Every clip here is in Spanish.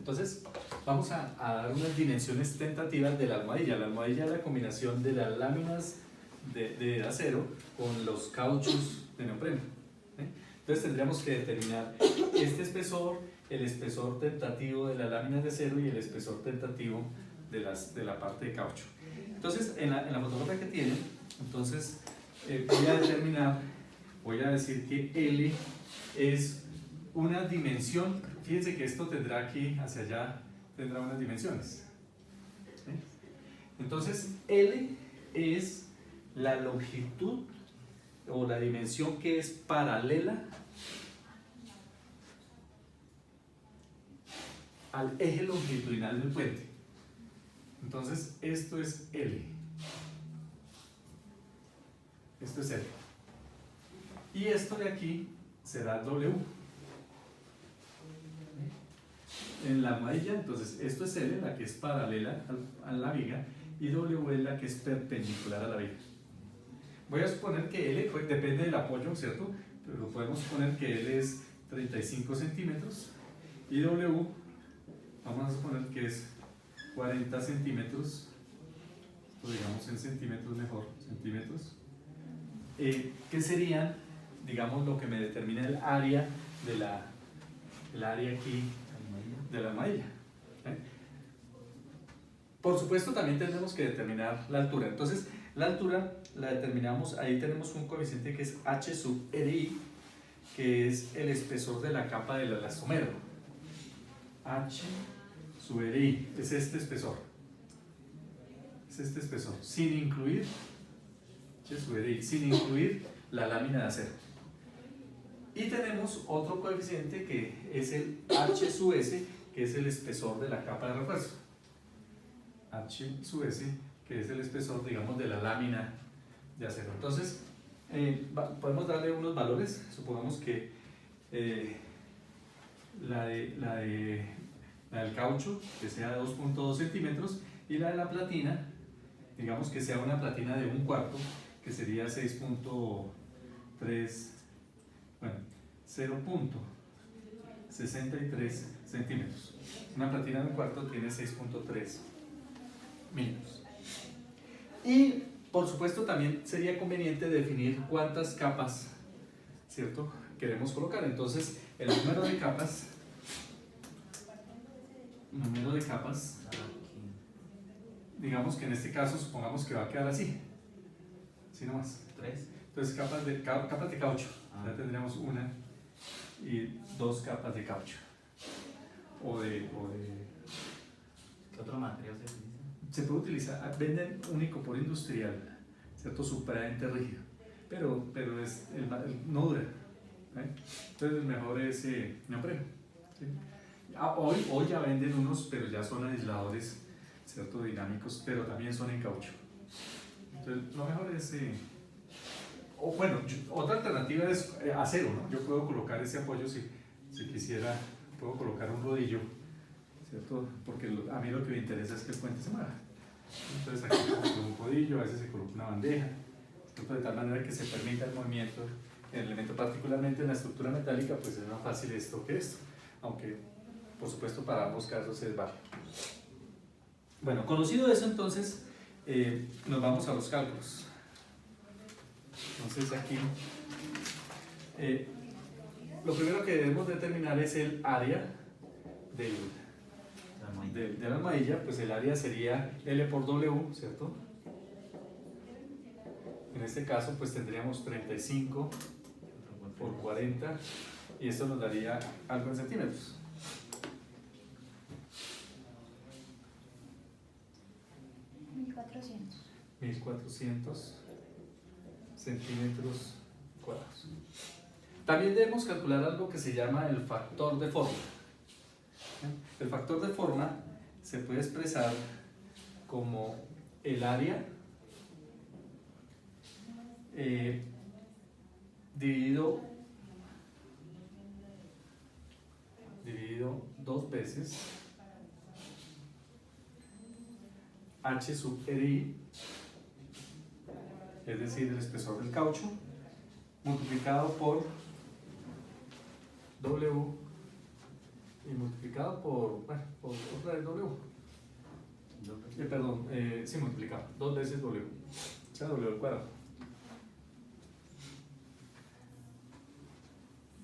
entonces vamos a dar unas dimensiones tentativas de la almohadilla. La almohadilla es la combinación de las láminas de acero con los cauchos de neopreno. Entonces tendríamos que determinar este espesor, el espesor tentativo de las láminas de acero y el espesor tentativo de la parte de caucho. Entonces en la fotografía que tienen, entonces voy a decir que L es una dimensión. Fíjense que esto tendrá aquí hacia allá, tendrá unas dimensiones. Entonces L es la longitud o la dimensión que es paralela al eje longitudinal del puente. Entonces esto es L. Esto es L. Y esto de aquí será W. En la almohadilla, entonces esto es L, la que es paralela a la viga, y W es la que es perpendicular a la viga. Voy a suponer que L, pues, depende del apoyo, ¿cierto? Pero podemos suponer que L es 35 centímetros y W, vamos a suponer que es 40 centímetros, o digamos en centímetros mejor, centímetros, que serían, digamos, lo que me determina el área el área aquí de la almohadilla. Por supuesto, también tenemos que determinar la altura. Entonces, la altura la determinamos, ahí tenemos un coeficiente que es H sub RI, que es el espesor de la capa del elastomero. H sub RI es este espesor. Es este espesor, sin incluir H sub RI, sin incluir la lámina de acero. Y tenemos otro coeficiente que es el H sub S, que es el espesor de la capa de refuerzo. H sub S, que es el espesor, digamos, de la lámina de acero. Entonces, podemos darle unos valores. Supongamos que la del caucho, que sea 2.2 centímetros, y la de la platina, digamos que sea una platina de 1/4, que sería 6.3, bueno, 0.63 centímetros. Una platina de 1/4 tiene 6.3 milímetros. Y por supuesto también sería conveniente definir cuántas capas, ¿cierto?, queremos colocar. Entonces el número de capas, digamos que en este caso supongamos que va a quedar así nomás. 3. Entonces capas de caucho, ya tendríamos una y 2 capas de caucho o de ¿Qué otro material se utiliza? se puede utilizar, venden un icopor industrial, ¿cierto?, supremamente rígido, pero es, no dura, entonces el mejor es neopreno, ¿sí? Hoy ya venden unos, pero ya son aisladores, ¿cierto?, dinámicos, pero también son en caucho. Entonces lo mejor es, otra alternativa es acero, ¿no? Yo puedo colocar ese apoyo si quisiera, puedo colocar un rodillo, ¿cierto? Porque a mí lo que me interesa es que el puente se mueva. Entonces aquí se coloca un rodillo, a veces se coloca una bandeja, ¿cierto?, de tal manera que se permita el movimiento en el elemento, particularmente en la estructura metálica, pues es más fácil esto que esto, aunque por supuesto para ambos casos es válido. Bueno, conocido eso, entonces nos vamos a los cálculos. Entonces aquí lo primero que debemos determinar es el área de la almohadilla. Pues el área sería L por W, ¿cierto? En este caso pues tendríamos 35 por 40 y esto nos daría algo en centímetros. ¿1400 centímetros cuadrados? También debemos calcular algo que se llama el factor de forma. El factor de forma se puede expresar como el área dividido 2 veces H sub RI, es decir, el espesor del caucho, multiplicado por W y multiplicado por, bueno, por otra vez W. Perdón, sí, multiplicado, 2 veces W, o sea, W al cuadrado.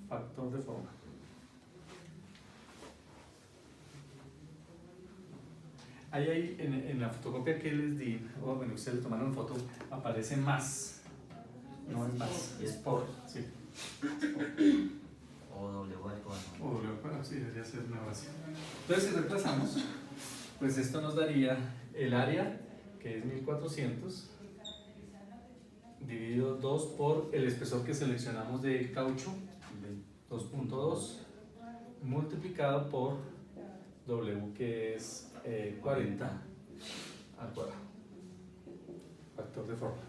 Factor de forma. Ahí en la fotocopia que les di, o bueno, ustedes le tomaron foto, aparece más. No es más, es por, sí. O W al cuadrado. O W al cuadrado, sí, debería ser una base. Entonces, si reemplazamos, pues esto nos daría el área, que es 1400, dividido 2 por el espesor que seleccionamos de caucho, 2.2, multiplicado por W, que es 40 al cuadrado. Factor de forma.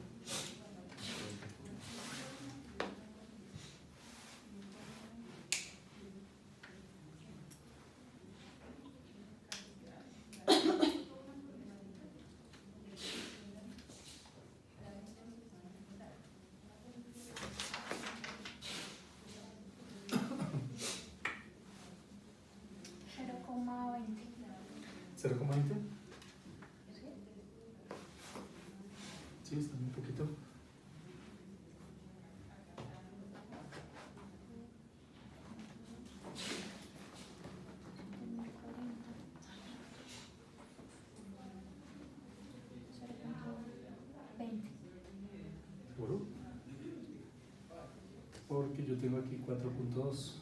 ¿0,20? Sí, está un poquito. ¿Seguro? Porque yo tengo aquí 4.2.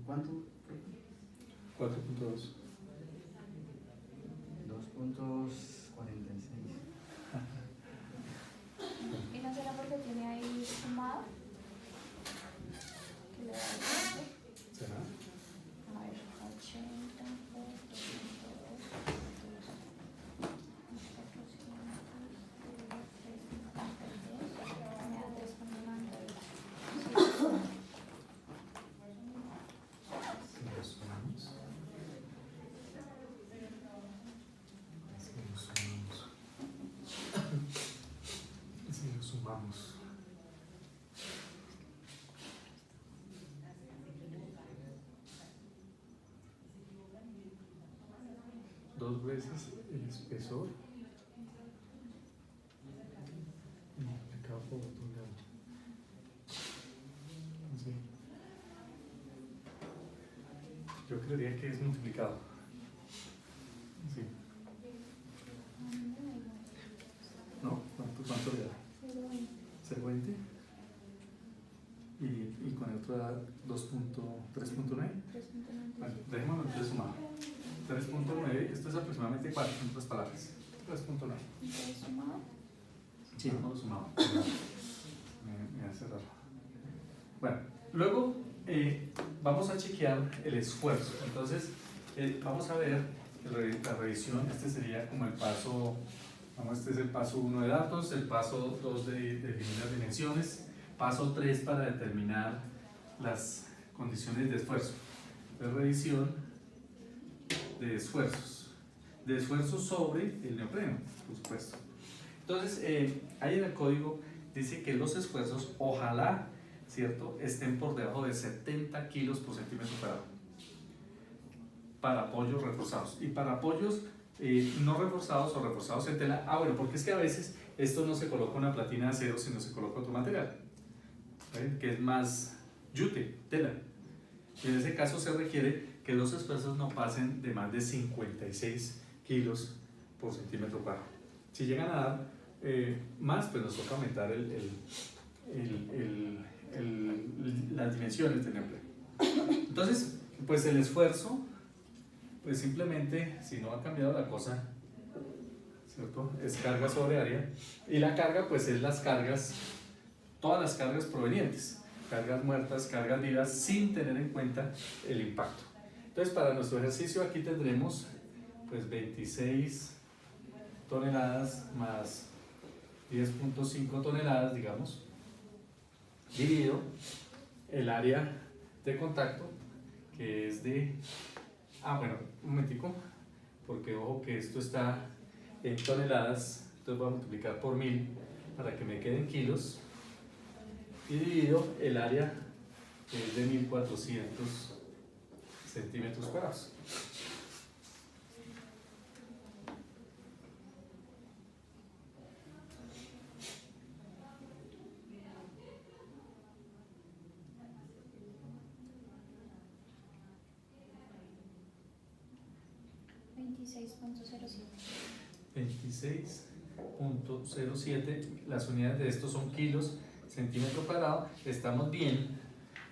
¿Cuánto? 4.2. 2.46. ¿Y no será porque tiene ahí sumado? Que le da el punto. ¿Será? A ver, 80 por 2.2. Si lo sumamos. Si lo sumamos. Si lo sumamos. Dos veces el espesor multiplicado por otro lado. Sí. Yo creería que es multiplicado. Sí. ¿No? ¿Cuánto le da? 0.20. Y con el otro da 3.9. Bueno, dejémoslo entonces sumado. 3.9, esto es aproximadamente 4 en otras palabras. 3.9. ¿Entonces sumado? Sí, no lo sumamos. Me hace raro. Bueno, luego vamos a chequear el esfuerzo. Entonces, vamos a ver la revisión. Este sería como el paso, este es el paso 1 de datos, el paso 2 de definir las dimensiones, paso 3 para determinar las condiciones de esfuerzo. La revisión de esfuerzos sobre el neopreno, por supuesto. Entonces, ahí en el código dice que los esfuerzos, ojalá, ¿cierto?, estén por debajo de 70 kilos por centímetro cuadrado para apoyos reforzados. Y para apoyos no reforzados o reforzados en tela, bueno, porque es que a veces esto no se coloca una platina de acero, sino se coloca otro material, ¿ven?, que es más yute, tela. Y en ese caso se requiere que los esfuerzos no pasen de más de 56 kilos por centímetro cuadrado. Si llegan a dar más, pues nos toca aumentar las dimensiones del empleo. Entonces, pues el esfuerzo, pues simplemente, si no ha cambiado la cosa, ¿cierto?, es carga sobre área, y la carga, pues es las cargas, todas las cargas provenientes, cargas muertas, cargas vivas, sin tener en cuenta el impacto. Entonces, para nuestro ejercicio aquí tendremos pues 26 toneladas más 10.5 toneladas, digamos, dividido el área de contacto, que es de Bueno, un momentico, porque ojo que esto está en toneladas, entonces voy a multiplicar por 1000 para que me queden kilos y divido el área que es de 1400 centímetros cuadrados. .07. Las unidades de esto son kilos, centímetro cuadrado. Estamos bien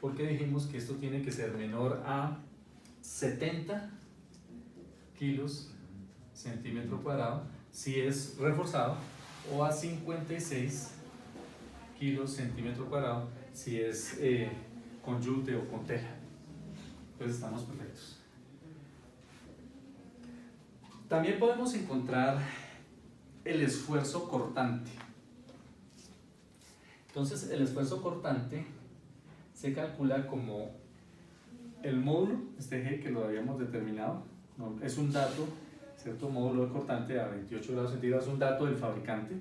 porque dijimos que esto tiene que ser menor a 70 kilos, centímetro cuadrado, si es reforzado, o a 56 kilos, centímetro cuadrado, si es con yute o con tela. Entonces estamos perfectos. También podemos encontrar el esfuerzo cortante. Entonces, el esfuerzo cortante se calcula como el módulo, este G que lo habíamos determinado, ¿no? Es un dato, ¿cierto? Módulo de cortante a 28 grados centígrados, es un dato del fabricante,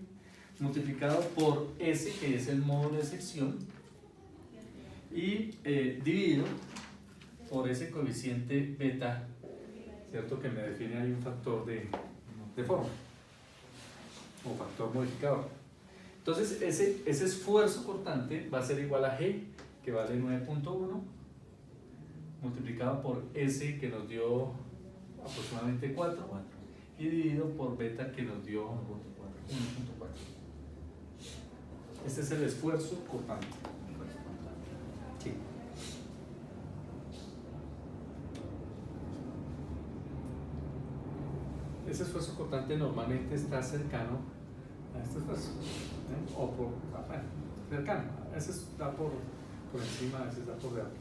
multiplicado por S, que es el módulo de sección, y dividido por ese coeficiente beta, ¿cierto? Que me define ahí un factor de forma o factor modificador. Entonces ese esfuerzo cortante va a ser igual a G, que vale 9.1, multiplicado por S, que nos dio aproximadamente 4, y dividido por beta, que nos dio 1.4. Este es el esfuerzo cortante. Sí. Ese esfuerzo cortante normalmente está cercano a este esfuerzo, o por, bueno, cercano, a veces da por encima, a veces da por debajo.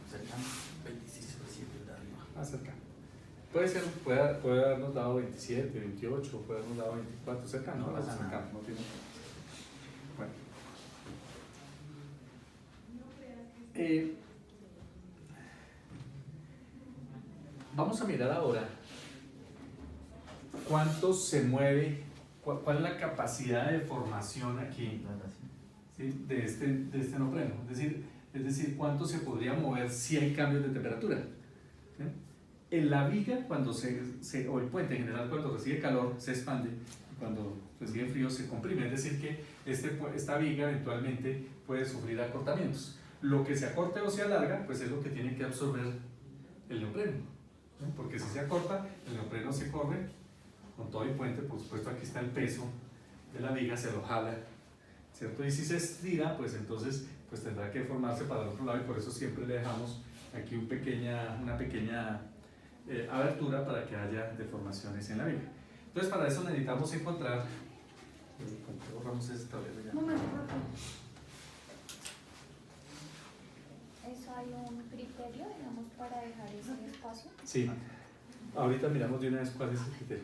Cercano, 26,7 de arriba. Cercano. Puede ser, puede habernos dado 27, 28, puede habernos dado 24, cercano, No pasa cercano, nada. no tiene. Bueno. Vamos a mirar ahora cuánto se mueve, cuál es la capacidad de formación aquí, ¿sí? de este neopreno. Es decir, cuánto se podría mover si hay cambios de temperatura. ¿Sí? En la viga, cuando o el puente en general, cuando recibe calor, se expande, cuando recibe frío, se comprime. Es decir, que esta viga eventualmente puede sufrir acortamientos. Lo que se acorte o se alarga, pues es lo que tiene que absorber el neopreno, ¿no? Porque si se acorta, el neopreno se corre con todo el puente, por supuesto aquí está el peso de la viga, se lo jala, ¿cierto? Y si se estira, pues entonces pues tendrá que formarse para el otro lado, y por eso siempre le dejamos aquí una pequeña abertura para que haya deformaciones en la viga. Entonces para eso necesitamos encontrar, borramos ese tablero ya. Momento, por favor. ¿Eso hay un criterio, digamos, para dejar ese espacio? Sí, ahorita miramos de una vez cuál es el criterio.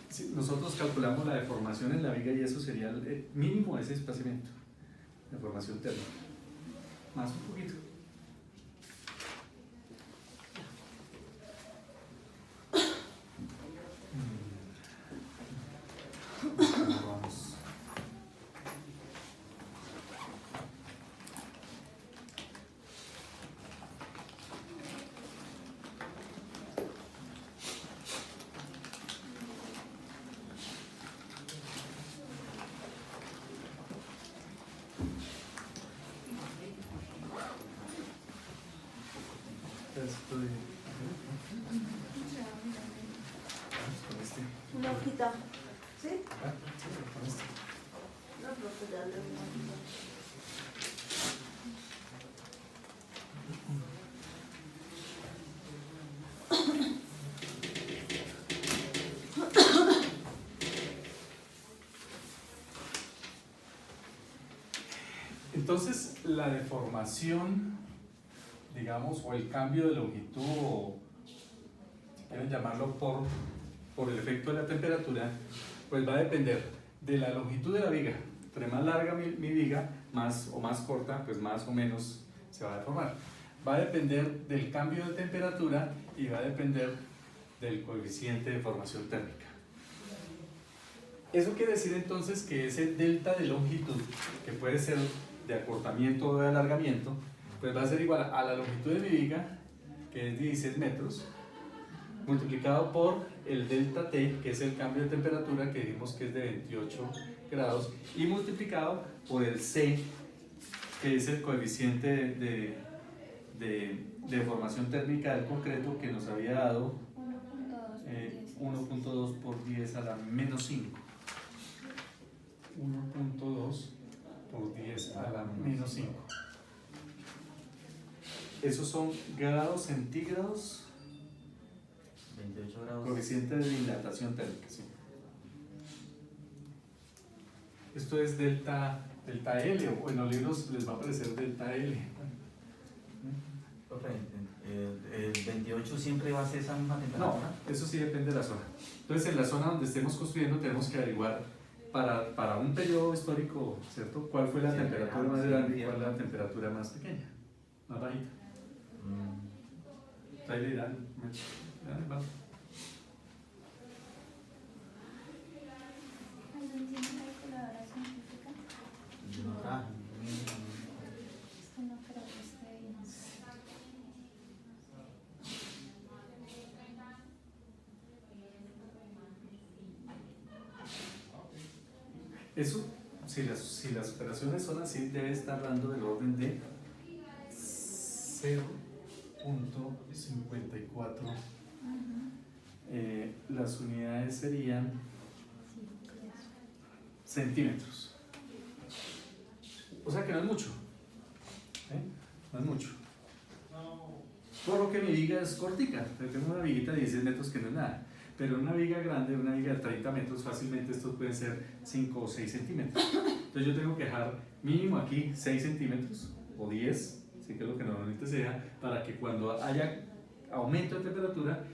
Sí, nosotros calculamos la deformación en la viga y eso sería el mínimo de ese espaciamiento, deformación térmica, más un poquito. Vamos. Estoy con este. Una hojita. ¿Sí? Con este. No, pero ya le voy a quitar. Entonces, la deformación, digamos, o el cambio de longitud, o si quieren llamarlo por por el efecto de la temperatura, pues va a depender de la longitud de la viga. Entre más larga mi viga, más o más corta, pues más o menos se va a deformar. Va a depender del cambio de temperatura y va a depender del coeficiente de formación térmica. Eso quiere decir entonces que ese delta de longitud, que puede ser de acortamiento o de alargamiento, pues va a ser igual a la longitud de mi viga, que es 16 metros, multiplicado por el delta T, que es el cambio de temperatura que dijimos que es de 28 grados, y multiplicado por el C, que es el coeficiente de formación térmica del concreto que nos había dado 1.2 por 10 a la menos 5. 1.2 por 10 a la menos 5. Esos son grados centígrados, 28 grados. coeficiente de dilatación térmica. Sí. Esto es delta L, o en los libros les va a aparecer delta L. Profe, el 28 siempre va a ser esa misma No, temperatura. eso sí depende de la zona. Entonces, en la zona donde estemos construyendo, tenemos que averiguar para un periodo histórico, ¿cierto? ¿Cuál fue la Sí, temperatura sí, más sí, grande y sí. cuál la temperatura más pequeña, más bajita? Ahí le dirán, va. ¿Alguien tiene calculadora científica? Yo no traje. Es que no creo que esté bien. Eso, si las operaciones son así, debe estar dando del orden de 0.54. Las unidades serían centímetros. O sea que no es mucho. No es mucho. Por lo que mi viga es cortica. Tengo una viguita de 16 metros que no es nada. Pero una viga grande, una viga de 30 metros, fácilmente estos pueden ser 5 o 6 centímetros. Entonces yo tengo que dejar mínimo aquí 6 centímetros o 10, así que es lo que normalmente sea, para que cuando haya aumento de temperatura,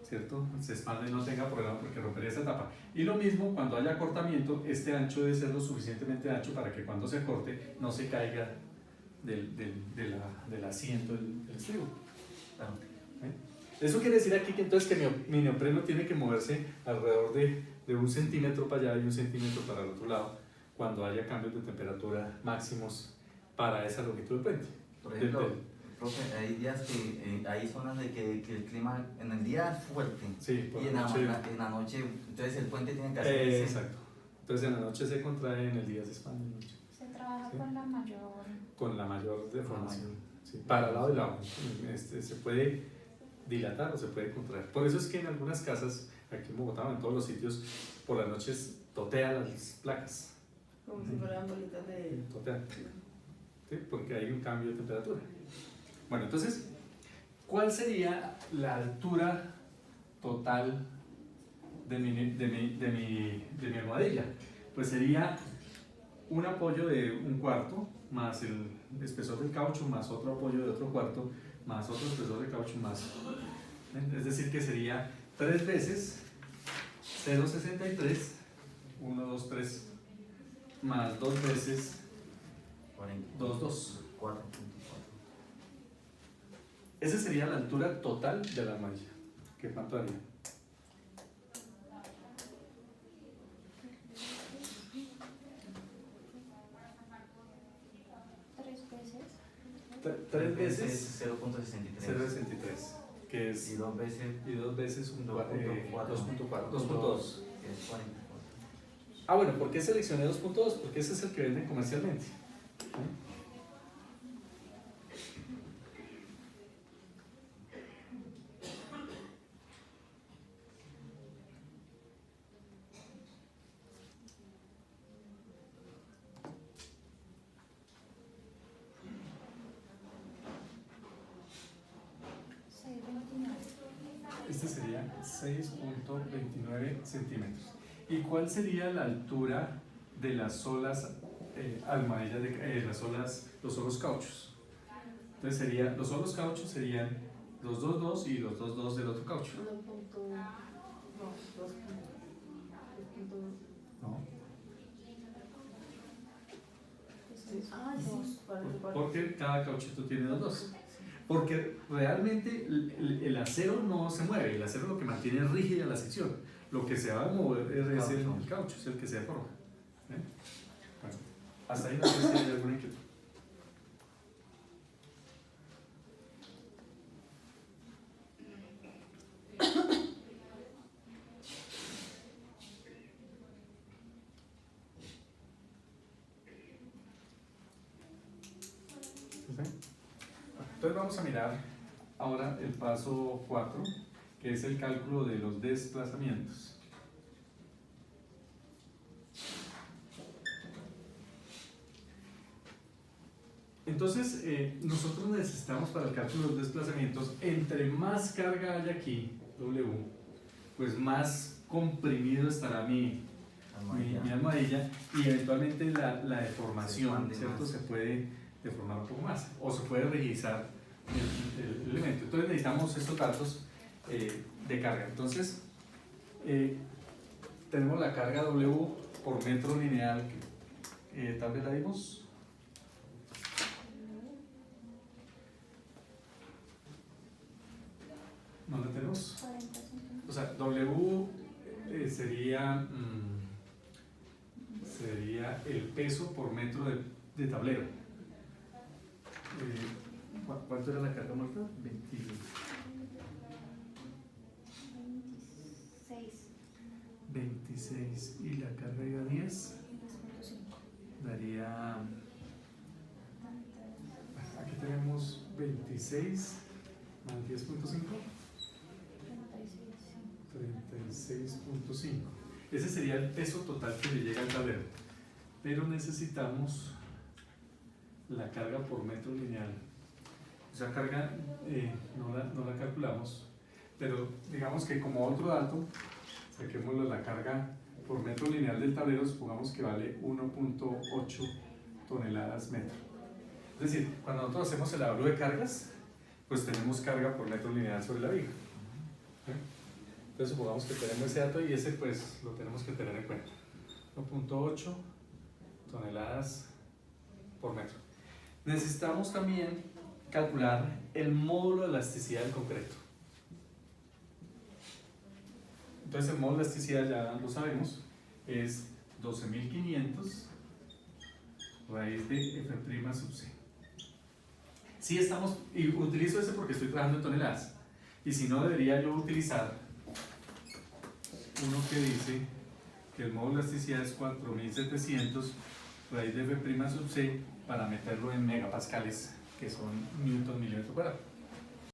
¿cierto? Se expande y no tenga problema porque rompería esa tapa. Y lo mismo cuando haya acortamiento, este ancho debe ser lo suficientemente ancho para que cuando se acorte no se caiga del asiento del estribo. Claro. Eso quiere decir aquí que entonces que mi neopreno tiene que moverse alrededor de 1 centímetro para allá y 1 centímetro para el otro lado cuando haya cambios de temperatura máximos para esa longitud del puente. Por ejemplo, profe, hay días que hay zonas de que el clima en el día es fuerte. Sí, por Y en la noche. en la noche, entonces el puente tiene que hacer Exacto. Entonces en la noche se contrae, en el día se expande. En la noche. Se trabaja Sí. con la mayor. Deformación. Sí, para lado y lado. Se puede dilatar o se puede contraer. Por eso es que en algunas casas, aquí en Bogotá, en todos los sitios, por las noches totean las placas. Como si fueran bolitas de... Totean. ¿Sí? Porque hay un cambio de temperatura. Bueno, entonces, ¿cuál sería la altura total de mi almohadilla? Pues sería un apoyo de 1/4 más el espesor del caucho más otro apoyo de otro cuarto más otro espesor de caucho más. Es decir, que sería 3 veces 0,63, 1, 2, 3, más 2 veces 2, 2. 4.4. Esa sería la altura total de la armadilla. ¿Qué cuánto haría? Tres veces 0.63. 0,63, que es Y 2 veces y 2 veces un 2.4. 2.2. 2.2. Que es 44. Ah, bueno, ¿por qué seleccioné 2.2? Porque ese es el que venden comercialmente. Este sería 6.29 centímetros. ¿Y cuál sería la altura de las solas almohadillas, los solos cauchos? Entonces los solos cauchos serían 222 y 222 del otro caucho. 1 punto, no, 2 punto, ¿No? sí. Ah, sí, Porque cada cauchito tiene 22. Porque realmente el acero no se mueve, el acero lo que mantiene rígida la sección. Lo que se va a mover es el caucho, es el que se deforma. ¿Eh? Bueno, hasta ahí no sé si hay alguna inquietud. Entonces vamos a mirar ahora el paso 4, que es el cálculo de los desplazamientos. Entonces, nosotros necesitamos para el cálculo de los desplazamientos, entre más carga haya aquí, W, pues más comprimido estará mi almohadilla y eventualmente la deformación, ¿cierto? Se puede deformar un poco más o se puede rigidizar el elemento. Entonces necesitamos estos datos de carga. Entonces, tenemos la carga W por metro lineal, tal vez la dimos. ¿No la tenemos? 40 centímetros. O sea, W sería el peso por metro de tablero. ¿Cuánto era la carga muerta? 26 y la carga era 10 daría, aquí tenemos 26 más 10.5, 36.5. Ese sería el peso total que le llega al tablero, pero necesitamos la carga por metro lineal. Esa carga no la calculamos, pero digamos que como otro dato, saquémoslo, la carga por metro lineal del tablero, supongamos que vale 1.8 toneladas metro. Es decir, cuando nosotros hacemos el evalúo de cargas, pues tenemos carga por metro lineal sobre la viga. Entonces supongamos que tenemos ese dato y ese pues lo tenemos que tener en cuenta. 1.8 toneladas por metro. Necesitamos también calcular el módulo de elasticidad del concreto. Entonces el módulo de elasticidad ya lo sabemos, es 12.500 raíz de F' sub C. Sí estamos, y utilizo ese porque estoy trabajando en toneladas, y si no debería yo utilizar uno que dice que el módulo de elasticidad es 4.700 raíz de F' sub C para meterlo en megapascales, que son newton milímetro cuadrado.